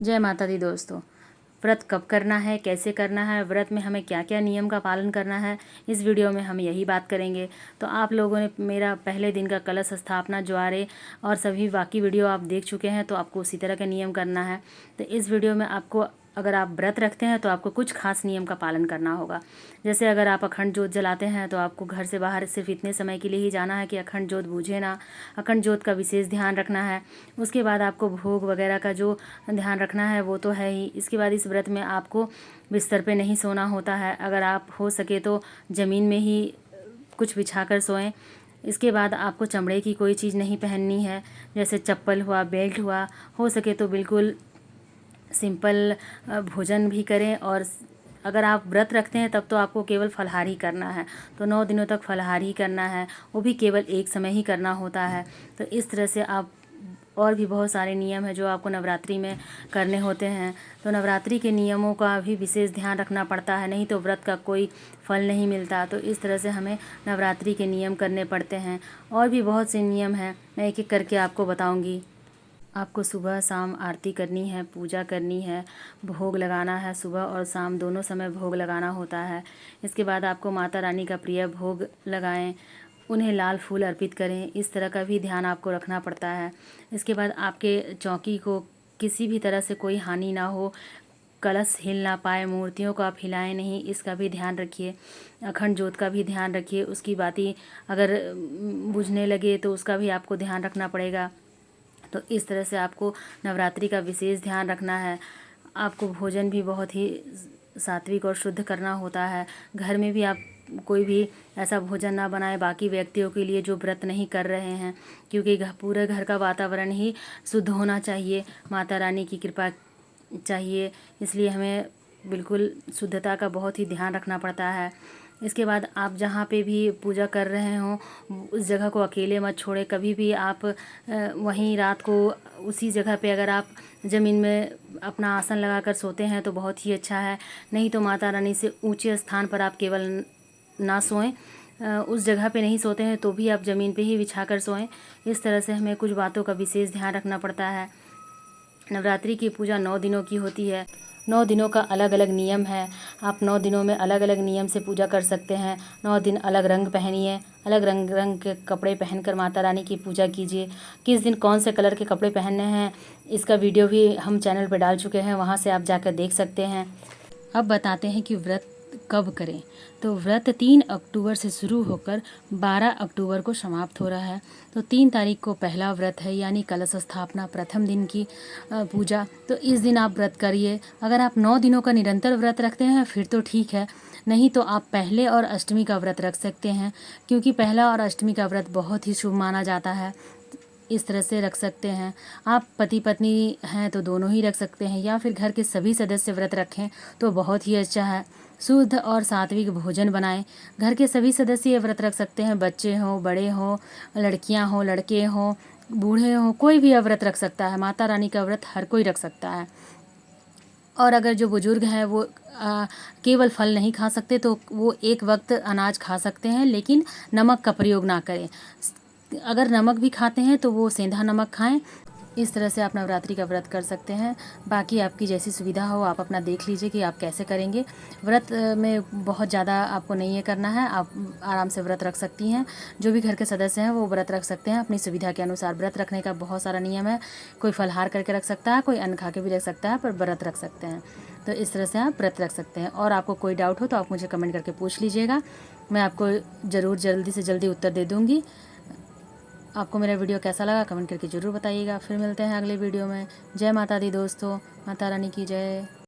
जय माता दी दोस्तों। व्रत कब करना है, कैसे करना है, व्रत में हमें क्या क्या नियम का पालन करना है, इस वीडियो में हम यही बात करेंगे। तो आप लोगों ने मेरा पहले दिन का कलश स्थापना, ज्वारे और सभी बाकी वीडियो आप देख चुके हैं, तो आपको उसी तरह का नियम करना है। तो इस वीडियो में आपको, अगर आप व्रत रखते हैं तो आपको कुछ खास नियम का पालन करना होगा। जैसे अगर आप अखंड जोत जलाते हैं तो आपको घर से बाहर सिर्फ इतने समय के लिए ही जाना है कि अखंड जोत बूझे ना। अखंड जोत का विशेष ध्यान रखना है। उसके बाद आपको भोग वगैरह का जो ध्यान रखना है वो तो है ही। इसके बाद इस व्रत में आपको बिस्तर पे नहीं सोना होता है। अगर आप हो सके तो ज़मीन में ही कुछ बिछा कर सोएं। इसके बाद आपको चमड़े की कोई चीज़ नहीं पहननी है, जैसे चप्पल हुआ, बेल्ट हुआ। हो सके तो बिल्कुल सिंपल भोजन भी करें। और अगर आप व्रत रखते हैं तब तो आपको केवल फलाहार ही करना है, तो 9 दिनों तक फलाहार ही करना है, वो भी केवल एक समय ही करना होता है। तो इस तरह से आप, और भी बहुत सारे नियम हैं जो आपको नवरात्रि में करने होते हैं। तो नवरात्रि के नियमों का भी विशेष ध्यान रखना पड़ता है, नहीं तो व्रत का कोई फल नहीं मिलता। तो इस तरह से हमें नवरात्रि के नियम करने पड़ते हैं। और भी बहुत से नियम हैं, मैं एक एक करके आपको बताऊंगी। आपको सुबह शाम आरती करनी है, पूजा करनी है, भोग लगाना है। सुबह और शाम दोनों समय भोग लगाना होता है। इसके बाद आपको माता रानी का प्रिय भोग लगाएं, उन्हें लाल फूल अर्पित करें। इस तरह का भी ध्यान आपको रखना पड़ता है। इसके बाद आपके चौकी को किसी भी तरह से कोई हानि ना हो, कलश हिल ना पाए, मूर्तियों को आप हिलाएं नहीं, इसका भी ध्यान रखिए। अखंड जोत का भी ध्यान रखिए, उसकी बाती अगर बुझने लगे तो उसका भी आपको ध्यान रखना पड़ेगा। तो इस तरह से आपको नवरात्रि का विशेष ध्यान रखना है। आपको भोजन भी बहुत ही सात्विक और शुद्ध करना होता है। घर में भी आप कोई भी ऐसा भोजन ना बनाएं बाकी व्यक्तियों के लिए जो व्रत नहीं कर रहे हैं, क्योंकि पूरे घर का वातावरण ही शुद्ध होना चाहिए, माता रानी की कृपा चाहिए। इसलिए हमें बिल्कुल शुद्धता का बहुत ही ध्यान रखना पड़ता है। इसके बाद आप जहाँ पे भी पूजा कर रहे हों उस जगह को अकेले मत छोड़ें कभी भी। आप वहीं रात को उसी जगह पे अगर आप ज़मीन में अपना आसन लगाकर सोते हैं तो बहुत ही अच्छा है। नहीं तो माता रानी से ऊंचे स्थान पर आप केवल ना सोएं। उस जगह पे नहीं सोते हैं तो भी आप ज़मीन पे ही बिछा कर सोएं। इस तरह से हमें कुछ बातों का विशेष ध्यान रखना पड़ता है। नवरात्रि की पूजा 9 दिनों की होती है। 9 दिनों का अलग अलग नियम है। आप 9 दिनों में अलग अलग नियम से पूजा कर सकते हैं। 9 दिन अलग रंग पहनिए, अलग रंग रंग के कपड़े पहनकर माता रानी की पूजा कीजिए। किस दिन कौन से कलर के कपड़े पहनने हैं, इसका वीडियो भी हम चैनल पर डाल चुके हैं, वहाँ से आप जाकर देख सकते हैं। अब बताते हैं कि व्रत कब करें। तो व्रत 3 अक्टूबर से शुरू होकर 12 अक्टूबर को समाप्त हो रहा है। तो 3 तारीख को पहला व्रत है, यानी कलश स्थापना, प्रथम दिन की पूजा। तो इस दिन आप व्रत करिए। अगर आप 9 दिनों का निरंतर व्रत रखते हैं फिर तो ठीक है, नहीं तो आप पहले और अष्टमी का व्रत रख सकते हैं, क्योंकि पहला और अष्टमी का व्रत बहुत ही शुभ माना जाता है। इस तरह से रख सकते हैं। आप पति पत्नी हैं तो दोनों ही रख सकते हैं, या फिर घर के सभी सदस्य व्रत रखें तो बहुत ही अच्छा है। शुद्ध और सात्विक भोजन बनाएं। घर के सभी सदस्य ये व्रत रख सकते हैं, बच्चे हों, बड़े हों, लड़कियां हों, लड़के हों, बूढ़े हों, कोई भी व्रत रख सकता है। माता रानी का व्रत हर कोई रख सकता है। और अगर जो बुजुर्ग हैं वो केवल फल नहीं खा सकते तो वो एक वक्त अनाज खा सकते हैं, लेकिन नमक का प्रयोग ना करें। अगर नमक भी खाते हैं तो वो सेंधा नमक खाएं। इस तरह से आप नवरात्रि का व्रत कर सकते हैं। बाकी आपकी जैसी सुविधा हो आप अपना देख लीजिए कि आप कैसे करेंगे। व्रत में बहुत ज़्यादा आपको नहीं ये करना है, आप आराम से व्रत रख सकती हैं। जो भी घर के सदस्य हैं वो व्रत रख सकते हैं अपनी सुविधा के अनुसार। व्रत रखने का बहुत सारा नियम है, कोई फलाहार करके रख सकता है, कोई अन्न खा के भी रख सकता है, पर व्रत रख सकते हैं। तो इस तरह से आप व्रत रख सकते हैं। और आपको कोई डाउट हो तो आप मुझे कमेंट करके पूछ लीजिएगा, मैं आपको ज़रूर जल्दी से जल्दी उत्तर दे दूँगी। आपको मेरा वीडियो कैसा लगा कमेंट करके ज़रूर बताइएगा। फिर मिलते हैं अगले वीडियो में। जय माता दी दोस्तों, माता रानी की जय।